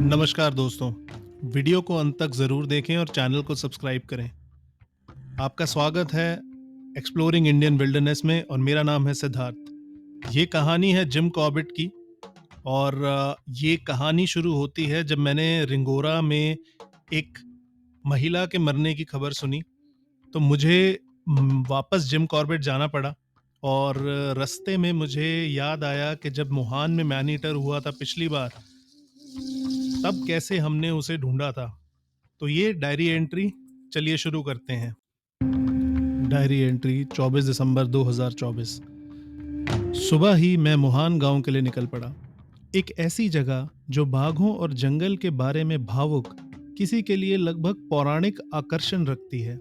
नमस्कार दोस्तों, वीडियो को अंत तक ज़रूर देखें और चैनल को सब्सक्राइब करें। आपका स्वागत है एक्सप्लोरिंग इंडियन विल्डरनेस में और मेरा नाम है सिद्धार्थ। ये कहानी है जिम कॉर्बेट की और ये कहानी शुरू होती है जब मैंने रिंगोरा में एक महिला के मरने की खबर सुनी। तो मुझे वापस जिम कॉर्बेट जाना पड़ा और रास्ते में मुझे याद आया कि जब वुहान में मैन ईटर हुआ था पिछली बार, तब कैसे हमने उसे ढूंढा था। तो ये डायरी एंट्री चलिए शुरू करते हैं। डायरी एंट्री 24 दिसंबर 2024। सुबह ही मैं मुहान गांव के लिए निकल पड़ा। एक ऐसी जगह जो बाघों और जंगल के बारे में भावुक, किसी के लिए लगभग पौराणिक आकर्षण रखती है।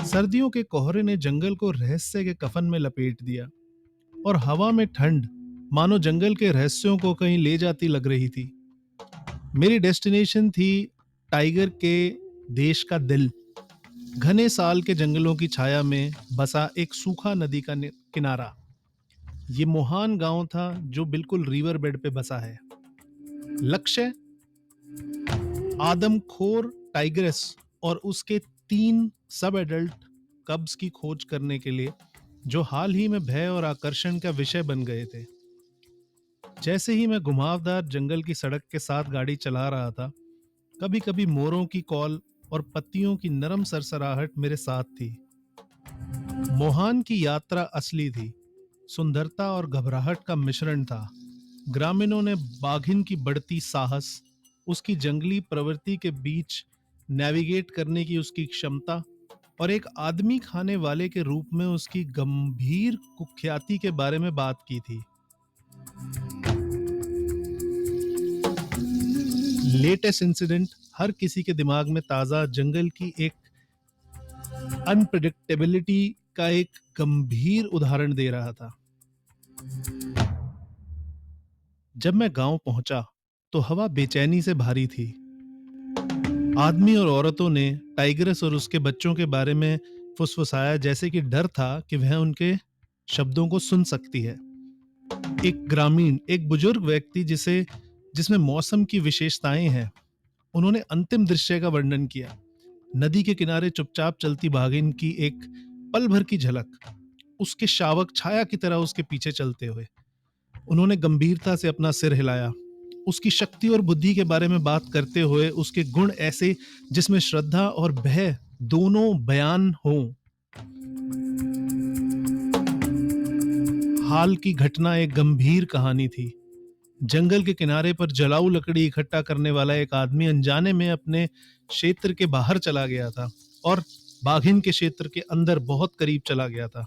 सर्दियों के कोहरे ने जंगल को रहस्य के कफन में लपेट दिया और हवा में ठंड मानो जंगल के रहस्यों को कहीं ले जाती लग रही थी। मेरी डेस्टिनेशन थी टाइगर के देश का दिल, घने साल के जंगलों की छाया में बसा एक सूखा नदी का किनारा। ये मोहान गांव था जो बिल्कुल रिवर बेड पे बसा है। लक्ष्य, आदमखोर टाइग्रेस और उसके 3 सब एडल्ट कब्स की खोज करने के लिए, जो हाल ही में भय और आकर्षण का विषय बन गए थे। जैसे ही मैं घुमावदार जंगल की सड़क के साथ गाड़ी चला रहा था, कभी कभी मोरों की कॉल और पत्तियों की नरम सरसराहट मेरे साथ थी। मोहान की यात्रा असली थी, सुंदरता और घबराहट का मिश्रण था। ग्रामीणों ने बाघिन की बढ़ती साहस, उसकी जंगली प्रवृत्ति के बीच नेविगेट करने की उसकी क्षमता और एक आदमी खाने वाले के रूप में उसकी गंभीर कुख्याति के बारे में बात की थी। लेटेस्ट इंसिडेंट हर किसी के दिमाग में ताजा जंगल की एक अनप्रेडिक्टेबिलिटी का एक गंभीर उदाहरण दे रहा था। जब मैं गांव पहुंचा तो हवा बेचैनी से भारी थी। आदमी और औरतों ने टाइग्रेस और उसके बच्चों के बारे में फुसफुसाया, जैसे कि डर था कि वह उनके शब्दों को सुन सकती है। एक ग्रामीण, एक बुजुर्ग व्यक्ति जिसमें मौसम की विशेषताएं हैं, उन्होंने अंतिम दृश्य का वर्णन किया। नदी के किनारे चुपचाप चलती बाघिन की एक पल भर की झलक, उसके शावक छाया की तरह उसके पीछे चलते हुए। उन्होंने गंभीरता से अपना सिर हिलाया, उसकी शक्ति और बुद्धि के बारे में बात करते हुए, उसके गुण ऐसे जिसमें श्रद्धा और भय दोनों बयान हों। हाल की घटना एक गंभीर कहानी थी। जंगल के किनारे पर जलाऊ लकड़ी इकट्ठा करने वाला एक आदमी अनजाने में अपने क्षेत्र के बाहर चला गया था और बाघिन के क्षेत्र के अंदर बहुत करीब चला गया था।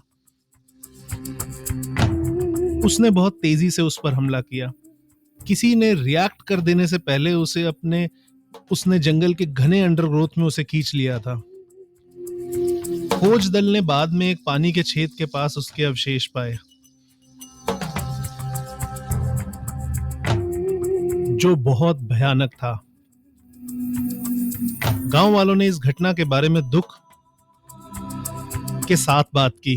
उसने बहुत तेजी से उस पर हमला किया। किसी ने रिएक्ट कर देने से पहले उसने जंगल के घने अंडरग्रोथ में उसे खींच लिया था। खोज दल ने बाद में एक पानी के छेद के पास उसके अवशेष पाए, जो बहुत भयानक था। गांव वालों ने इस घटना के बारे में दुख के साथ बात की।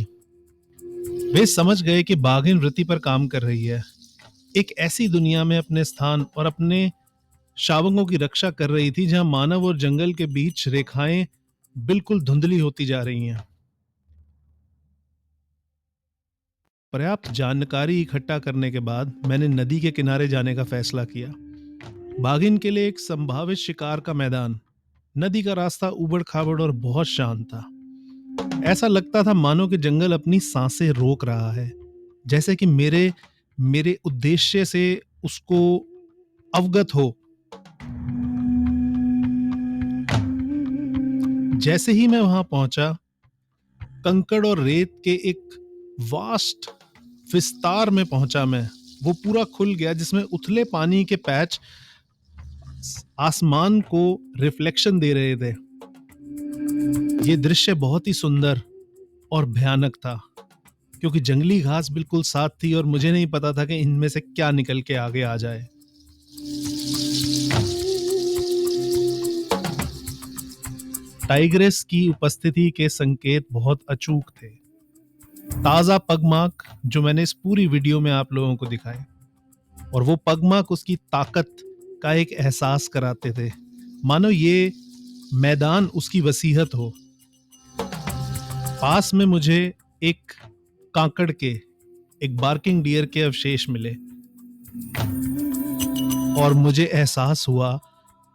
वे समझ गए कि बाघिन वृत्ति पर काम कर रही है, एक ऐसी दुनिया में अपने स्थान और अपने शावकों की रक्षा कर रही थी जहां मानव और जंगल के बीच रेखाएं बिल्कुल धुंधली होती जा रही हैं। पर्याप्त जानकारी इकट्ठा करने के बाद मैंने नदी के किनारे जाने का फैसला किया। बाघिन के लिए एक संभावित शिकार का मैदान। नदी का रास्ता उबड़ खाबड़ और बहुत शांत था। ऐसा लगता था मानो कि जंगल अपनी सांसें रोक रहा है, जैसे कि मेरे उद्देश्य से उसको अवगत हो। जैसे ही मैं वहां पहुंचा, कंकड़ और रेत के एक वास्ट विस्तार में पहुंचा मैं। वो पूरा खुल गया, जिसमें उथले पानी के पैच आसमान को रिफ्लेक्शन दे रहे थे। ये दृश्य बहुत ही सुंदर और भयानक था, क्योंकि जंगली घास बिल्कुल साथ थी और मुझे नहीं पता था कि इनमें से क्या निकल के आगे आ जाए। टाइग्रेस की उपस्थिति के संकेत बहुत अचूक थे। ताजा पगमार्क जो मैंने इस पूरी वीडियो में आप लोगों को दिखाए, और वो पगमार्क उसकी ताकत का एक एहसास कराते थे, मानो ये मैदान उसकी वसीयत हो। पास में मुझे एक कांकड़ के, एक बार्किंग डियर के अवशेष मिले और मुझे एहसास हुआ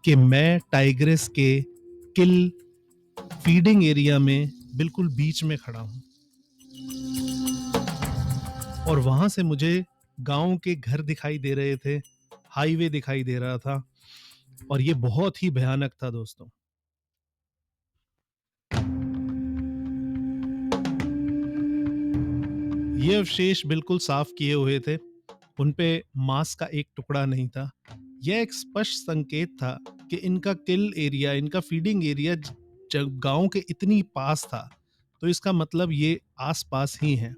कि मैं टाइग्रेस के किल फीडिंग एरिया में बिल्कुल बीच में खड़ा हूं और वहां से मुझे गांव के घर दिखाई दे रहे थे, हाईवे दिखाई दे रहा था और ये बहुत ही भयानक था दोस्तों। ये अवशेष बिल्कुल साफ किए हुए थे, उन पे मांस का एक टुकड़ा नहीं था। यह एक स्पष्ट संकेत था कि इनका किल एरिया, इनका फीडिंग एरिया जब गांव के इतनी पास था, तो इसका मतलब ये आसपास ही है।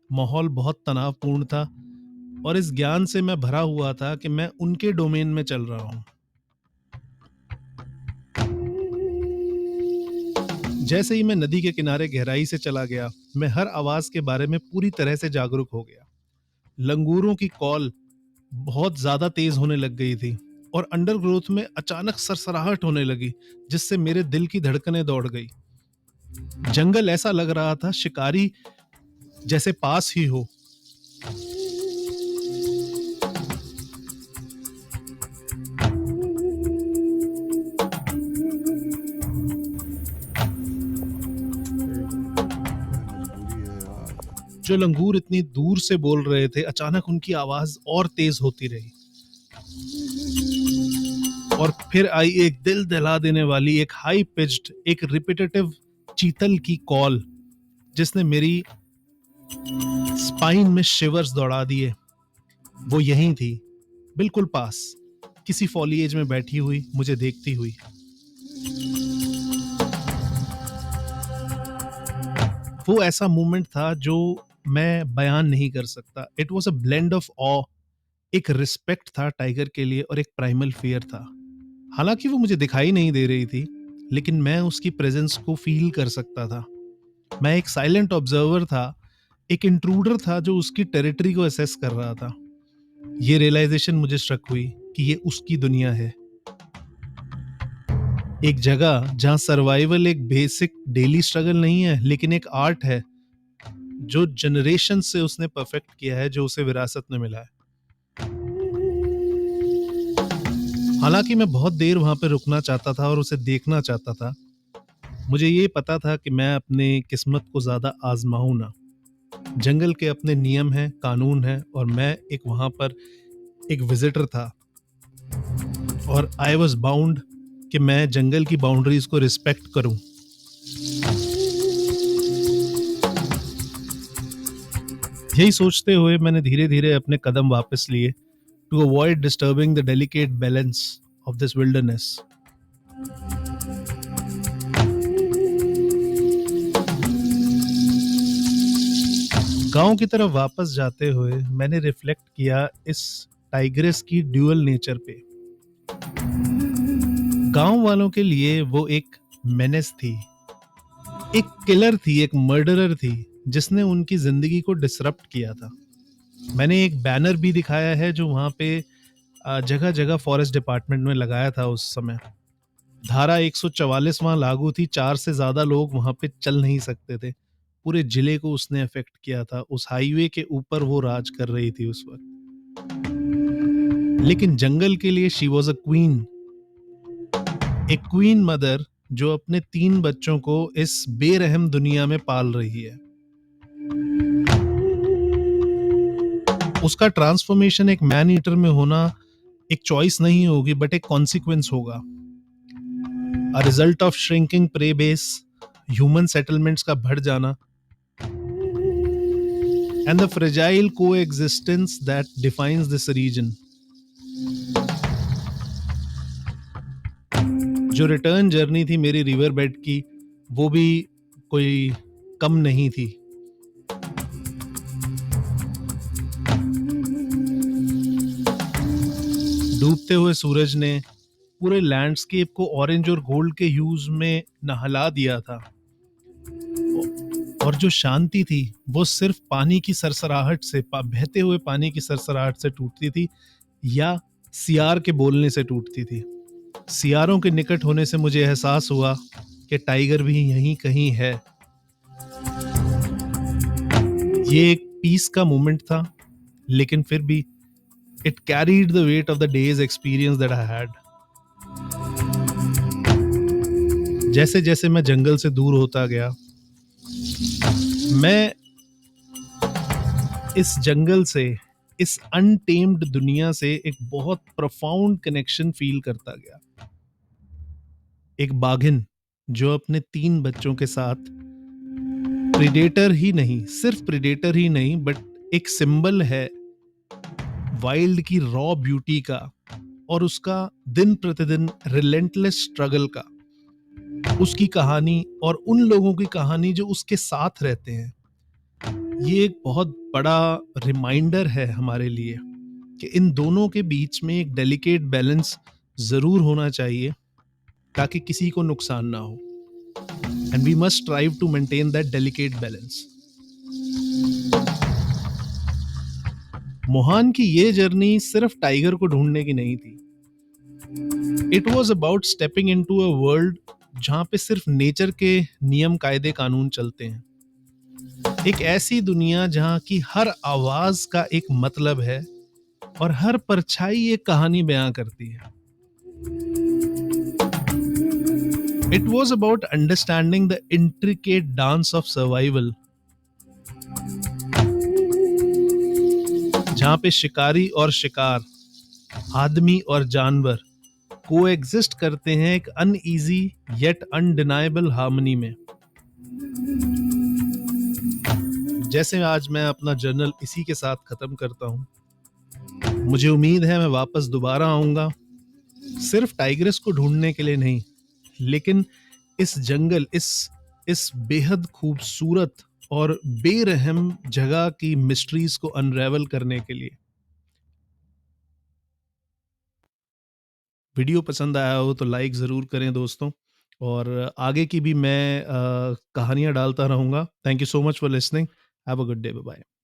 माहौल बहुत तनावपूर्ण था और इस ज्ञान से मैं भरा हुआ था कि मैं उनके डोमेन में चल रहा हूं। जैसे ही मैं नदी के किनारे गहराई से चला गया, मैं हर आवाज के बारे में पूरी तरह से जागरूक हो गया। लंगूरों की कॉल बहुत ज्यादा तेज होने लग गई थी और अंडरग्रोथ में अचानक सरसराहट होने लगी, जिससे मेरे दिल की धड़कनें दौड़ गई। जंगल ऐसा लग रहा था शिकारी जैसे पास ही हो। जो लंगूर इतनी दूर से बोल रहे थे, अचानक उनकी आवाज और तेज होती रही और फिर आई एक दिल दहला देने वाली, एक हाई पिच्ड, एक रिपीटेटिव चीतल की कॉल, जिसने मेरी स्पाइन में शिवर्स दौड़ा दिए। वो यहीं थी, बिल्कुल पास, किसी फॉलिएज में बैठी हुई, मुझे देखती हुई। वो ऐसा मोमेंट था जो मैं बयान नहीं कर सकता। It was a blend of uh, एक रिस्पेक्ट था टाइगर के लिए और एक प्राइमल फियर था। हालांकि वो मुझे दिखाई नहीं दे रही थी, लेकिन मैं उसकी प्रेजेंस को फील कर सकता था। मैं एक साइलेंट ऑब्जर्वर था, एक इंट्रूडर था जो उसकी टेरिटरी को असेस कर रहा था। ये रियलाइजेशन मुझे स्ट्रक हुई कि ये उसकी दुनिया है, एक जगह जहां सर्वाइवल एक बेसिक डेली स्ट्रगल नहीं है, लेकिन एक आर्ट है जो जनरेशन से उसने परफेक्ट किया है, जो उसे विरासत में मिला है। हालांकि मैं बहुत देर वहां पर रुकना चाहता था और उसे देखना चाहता था। मुझे ये पता था कि मैं अपने किस्मत को ज्यादा आजमाऊं ना। जंगल के अपने नियम हैं, कानून हैं और मैं एक वहां पर एक विजिटर था और आई वॉज बाउंड कि मैं जंगल की बाउंड्रीज को रिस्पेक्ट करूं। यही सोचते हुए मैंने धीरे धीरे अपने कदम वापस लिए, to avoid disturbing the delicate balance of this wilderness. गांव की तरफ वापस जाते हुए मैंने रिफ्लेक्ट किया इस टाइग्रेस की ड्यूअल नेचर पे। गांव वालों के लिए वो एक मेनेस थी, एक किलर थी, एक मर्डरर थी, जिसने उनकी जिंदगी को डिसरप्ट किया था। मैंने एक बैनर भी दिखाया है जो वहां पे जगह जगह फॉरेस्ट डिपार्टमेंट में लगाया था उस समय। धारा 144 वहां लागू थी, 4 से ज्यादा लोग वहां पे चल नहीं सकते थे। पूरे जिले को उसने अफेक्ट किया था। उस हाईवे के ऊपर वो राज कर रही थी उस वक्त। लेकिन जंगल के लिए शी वॉज अ क्वीन, एक क्वीन मदर जो अपने 3 बच्चों को इस बेरहम दुनिया में पाल रही है। उसका ट्रांसफॉर्मेशन एक मैन ईटर में होना एक चॉइस नहीं होगी, बट एक कॉन्सिक्वेंस होगा। A result of shrinking prey base, human settlements का बढ़ जाना, and the fragile coexistence that defines this region. जो रिटर्न जर्नी थी मेरी रिवर बेड की, वो भी कोई कम नहीं थी। डूबते हुए सूरज ने पूरे लैंडस्केप को ऑरेंज और गोल्ड के ह्यूज में नहला दिया था और जो शांति थी वो सिर्फ पानी की सरसराहट से, बहते हुए पानी की सरसराहट से टूटती थी या सियार के बोलने से टूटती थी। सियारों के निकट होने से मुझे एहसास हुआ कि टाइगर भी यहीं कहीं है। ये एक पीस का मोमेंट था, लेकिन फिर भी it carried the weight of the days experience that I had. जैसे जैसे मैं जंगल से दूर होता गया, मैं इस जंगल से, इस अनटेम्ड दुनिया से एक बहुत प्रोफाउंड कनेक्शन फील करता गया। एक बाघिन जो अपने 3 बच्चों के साथ प्रेडेटर ही नहीं, सिर्फ प्रेडेटर ही नहीं, बट एक सिंबल है वाइल्ड की रॉ ब्यूटी का और उसका दिन प्रतिदिन रिलेंटलेस स्ट्रगल का, उसकी कहानी और उन लोगों की कहानी जो उसके साथ रहते हैं। ये एक बहुत बड़ा रिमाइंडर है हमारे लिए कि इन दोनों के बीच में एक डेलिकेट बैलेंस जरूर होना चाहिए ताकि किसी को नुकसान ना हो, and we must strive to maintain that delicate balance. Mohan की ये जर्नी सिर्फ टाइगर को ढूंढने की नहीं थी। It was about stepping into a world जहां पे सिर्फ नेचर के नियम कायदे कानून चलते हैं। एक ऐसी दुनिया जहां की हर आवाज का एक मतलब है और हर परछाई एक कहानी बयां करती है। It was about understanding the intricate dance of survival, जहां पे शिकारी और शिकार, आदमी और जानवर को एग्जिस्ट करते हैं एक अनईजी येट अनडिनाइबल हार्मनी में। जैसे आज मैं अपना जर्नल इसी के साथ खत्म करता हूं। मुझे उम्मीद है मैं वापस दोबारा आऊंगा, सिर्फ टाइग्रेस को ढूंढने के लिए नहीं, लेकिन इस जंगल, इस बेहद खूबसूरत और बेरहम जगह की मिस्ट्रीज को अनरेवल करने के लिए। वीडियो पसंद आया हो तो लाइक ज़रूर करें दोस्तों, और आगे की भी मैं कहानियाँ डालता रहूँगा। Thank you so much for listening. Have a good day, bye bye.